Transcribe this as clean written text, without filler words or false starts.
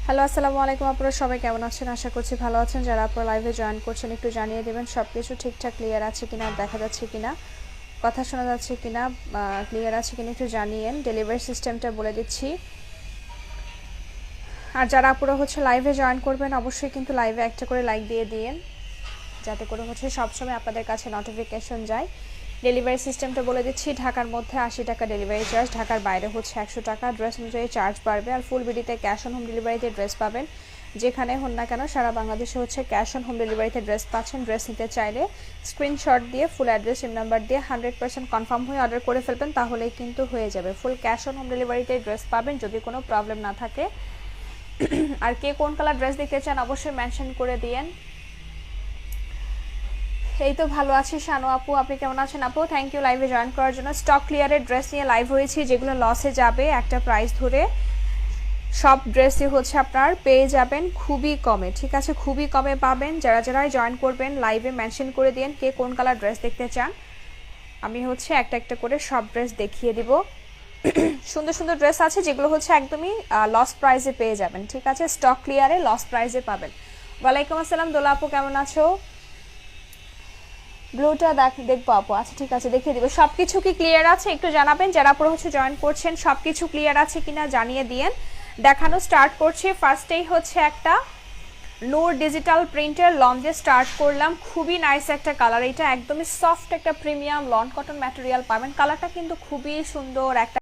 Hello, আসসালামু আলাইকুম। আপনারা সবাই কেমন আছেন? আশা করছি ভালো আছেন। যারা আপনারা লাইভে জয়েন করছেন একটু জানিয়ে দেবেন সব কিছু ঠিকঠাক ক্লিয়ার আছে কিনা, দেখা যাচ্ছে কিনা, কথা শোনা যাচ্ছে কিনা, ক্লিয়ার আছে কিনা একটু জানিয়েন। ডেলিভারি সিস্টেমটা বলে দিচ্ছি। আর যারা আপনারা লাইভে জয়েন করবেন অবশ্যই কিন্তু লাইভে একটা করে লাইক দিয়ে দিন, যাতে করে সবসময় আপনাদের কাছে নোটিফিকেশন যায়। ডেলিভারি সিস্টেমটা বলে দিচ্ছি। ঢাকার মধ্যে 80 টাকা ডেলিভারি চার্জ, ঢাকার বাইরে 100 টাকা। ড্রেস অনুযায়ী চার্জ বাড়বে। আর ফুল বিডিতে ক্যাশ অন হোম ডেলিভারিতে ড্রেস পাবেন। যেখানে হন না কেন সারা বাংলাদেশে ক্যাশ অন হোম ডেলিভারিতে ড্রেস পাচ্ছেন। ড্রেস নিতে চাইলে স্ক্রিনশট দিয়ে ফুল অ্যাড্রেস সিম নাম্বার দিয়ে 100% কনফার্ম হয়ে অর্ডার করে ফেলবেন, তাহলেই কিন্তু হয়ে যাবে। ফুল ক্যাশ অন হোম ডেলিভারিতে ড্রেস পাবেন যদি কোনো প্রবলেম না থাকে। আর কে কোন কালার ড্রেস দেখতে চান অবশ্যই মেনশন করে দিয়েন। এই তো ভালো আছি শানু আপু, আপনি কেমন আছেন আপু? থ্যাংক ইউ লাইভে জয়েন করার জন্য। স্টক ক্লিয়ারের ড্রেস নিয়ে লাইভ হয়েছি, যেগুলো লসে যাবে একটা প্রাইস ধরে সব ড্রেসই আপনার পেয়ে যাবেন খুবই কমে। ঠিক আছে, খুবই কমে পাবেন। যারা যারা জয়েন করবেন লাইভে মেনশন করে দিন কে কোন কালার ড্রেস দেখতে চান। আমি একটা একটা করে সব ড্রেস দেখিয়ে দিব। সুন্দর সুন্দর ড্রেস আছে যেগুলো একদমই লস প্রাইসে পেয়ে যাবেন। ঠিক আছে, স্টক ক্লিয়ারে লস প্রাইসে পাবেন। ওয়ালাইকুম আসসালাম দোলা আপু, কেমন আছো? ব্লুটা দেখবো আপু। আচ্ছা ঠিক আছে, দেখিয়ে দিব। সবকিছু কি ক্লিয়ার আছে একটু জানাবেন। যারা পুরো জয়েন করছেন সবকিছু ক্লিয়ার আছে কিনা জানিয়ে দিয়েন। দেখানো স্টার্ট করছি। ফার্স্টেই একটা নূর ডিজিটাল প্রিন্টের লঞ্জে স্টার্ট করলাম। খুবই নাইস একটা কালার, এটা একদমই সফট একটা প্রিমিয়াম লন কটন ম্যাটেরিয়াল পাবেন। কালারটা কিন্তু খুবই সুন্দর একটা